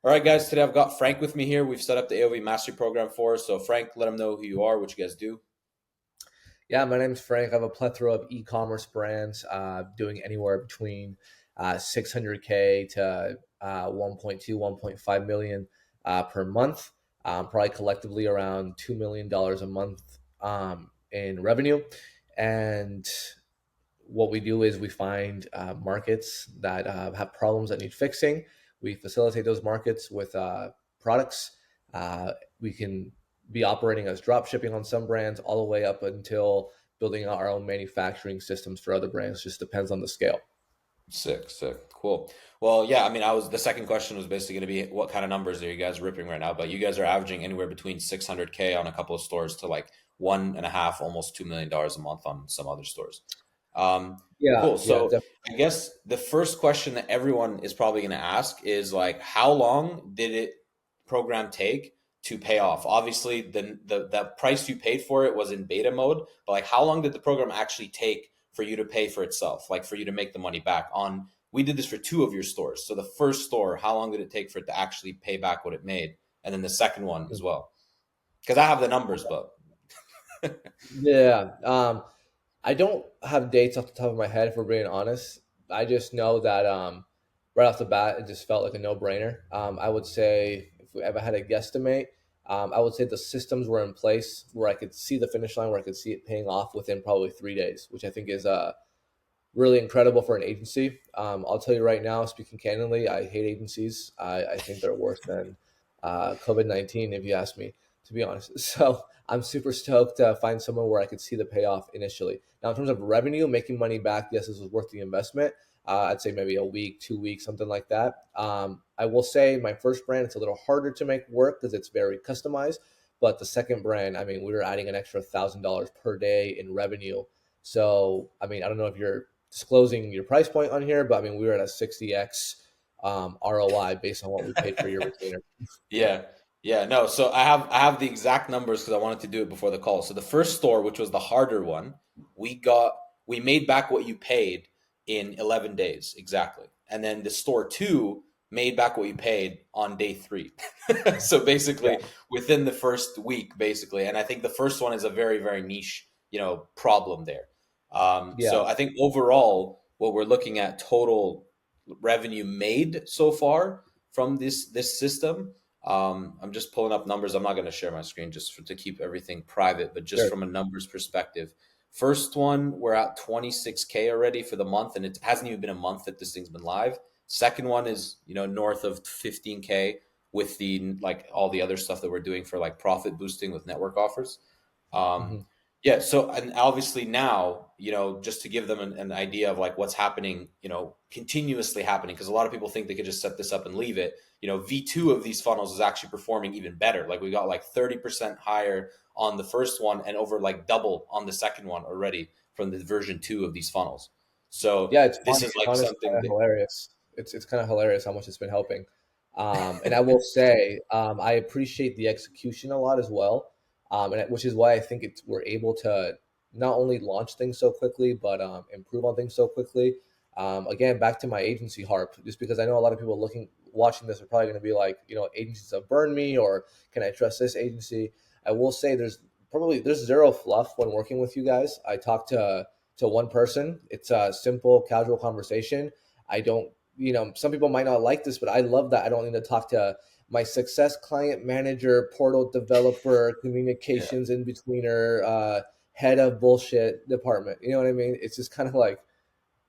All right, guys, today I've got Frank with me here. We've set up the AOV Mastery Program for us. So, Frank, let them know who you are, what you guys do. Yeah, my name's Frank. I have a plethora of e-commerce brands, doing anywhere between 600K to 1.2, 1.5 million per month, probably collectively around $2 million a month in revenue. And what we do is we find markets that have problems that need fixing. We facilitate those markets with products. We can be operating as drop shipping on some brands all the way up until building out our own manufacturing systems for other brands. Just depends on the scale. Sick, sick, cool. Well, yeah, I mean, the second question was basically going to be what kind of numbers are you guys ripping right now? But you guys are averaging anywhere between 600K on a couple of stores to like 1.5, almost $2 million a month on some other stores. Um, Yeah, cool. yeah, So I guess the first question that everyone is probably going to ask is like, how long did it program take to pay off? Obviously, the price you paid for it was in beta mode, but like, how long did the program actually take for you to pay for itself? Like for you to make the money back on? We did this for two of your stores. So the first store, how long did it take for it to actually pay back what it made? And then the second one as well, because I have the numbers, but yeah. I don't have dates off the top of my head, if we're being honest. I just know that right off the bat, it just felt like a no-brainer. I would say if we ever had a guesstimate, I would say the systems were in place where I could see the finish line, where I could see it paying off within probably 3 days, which I think is really incredible for an agency. I'll tell you right now, speaking candidly, I hate agencies. I think they're worse than COVID-19, if you ask me, to be honest. So I'm super stoked to find somewhere where I could see the payoff initially. Now, in terms of revenue, making money back, yes, this was worth the investment. I'd say maybe a week, 2 weeks, something like that. I will say my first brand, it's a little harder to make work because it's very customized. But the second brand, I mean, we were adding an extra $1,000 per day in revenue. So, I mean, I don't know if you're disclosing your price point on here, but I mean, we were at a 60x ROI based on what we paid for your retainer. yeah. Yeah, no. So I have the exact numbers because I wanted to do it before the call. So the first store, which was the harder one, we got we made back what you paid in 11 days exactly. And then the store 2 made back what you paid on day 3. So basically Yeah, within the first week basically. And I think the first one is a very very niche, problem there. yeah, So I think overall what we're looking at total revenue made so far from this system. I'm just pulling up numbers. I'm not going to share my screen to keep everything private, but just sure. from a numbers perspective. First one, we're at 26K already for the month, and it hasn't even been a month that this thing's been live. Second one is, north of 15K with the like all the other stuff that we're doing for like profit boosting with network offers. Um, Hmm. yeah, so and obviously now, just to give them an idea of like what's happening, continuously happening, because a lot of people think they could just set this up and leave it. V2 of these funnels is actually performing even better. Like we got like 30% higher on the first one and over like double on the second one already from the version 2 of these funnels. So Yeah, it's this funny. is It's like honestly something kind of that, hilarious. It's kind of hilarious how much it's been helping. And I will say, I appreciate the execution a lot as well, which is why I think we're able to not only launch things so quickly, but improve on things so quickly. Again, back to my agency harp, just because I know a lot of people watching this are probably going to be like, agencies have burned me, or can I trust this agency? I will say there's zero fluff when working with you guys. I talked to one person. It's a simple, casual conversation. I don't, some people might not like this, but I love that I don't need to talk to my success client manager, portal developer, yeah, communications in betweener, head of bullshit department. You know what I mean? It's just kind of like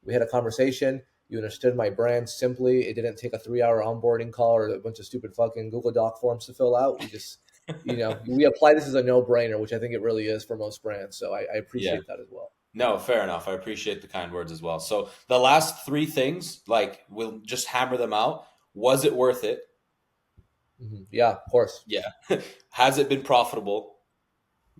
we had a conversation. You understood my brand simply. It didn't take a 3 hour onboarding call or a bunch of stupid fucking Google Doc forms to fill out. We just, we apply this as a no brainer, which I think it really is for most brands. So I yeah. appreciate that as well. No, fair enough. I appreciate the kind words as well. So the last three things, like we'll just hammer them out. Was it worth it? Yeah, of course. Yeah. Has it been profitable?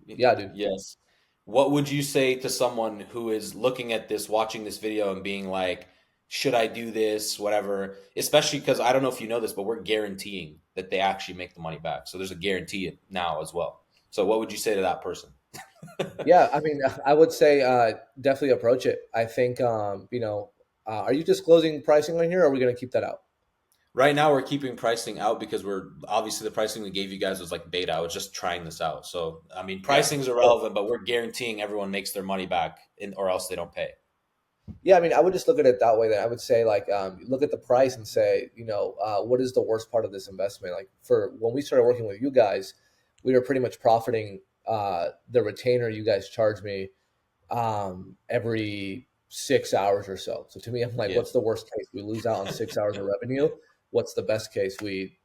Yeah, dude. Yes. What would you say to someone who is looking at this, watching this video and being like, should I do this? Whatever. Especially because I don't know if you know this, but we're guaranteeing that they actually make the money back. So there's a guarantee now as well. So what would you say to that person? Yeah, I mean, I would say definitely approach it. I think, are you disclosing pricing on here, or are we going to keep that out? Right now, we're keeping pricing out because we're obviously the pricing we gave you guys was like beta. I was just trying this out. So, I mean, Yeah. pricing is irrelevant, but we're guaranteeing everyone makes their money back or else they don't pay. Yeah, I mean, I would just look at it that way. Then I would say, like, look at the price and say, what is the worst part of this investment? Like, for when we started working with you guys, we were pretty much profiting the retainer you guys charge me every 6 hours or so. So to me, I'm like, Yeah. what's the worst case? We lose out on 6 hours of revenue. What's the best case? We,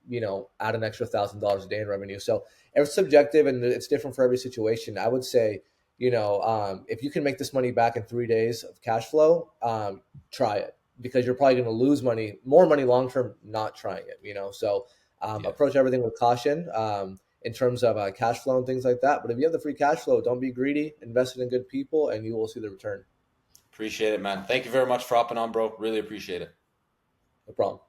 add an extra $1,000 a day in revenue. So it's subjective and it's different for every situation. I would say, if you can make this money back in 3 days of cash flow, try it, because you're probably going to lose more money long term not trying it. So Yeah. approach everything with caution. In terms of cash flow and things like that. But if you have the free cash flow, don't be greedy, invest it in good people, and you will see the return. Appreciate it, man. Thank you very much for hopping on, bro. Really appreciate it. No problem.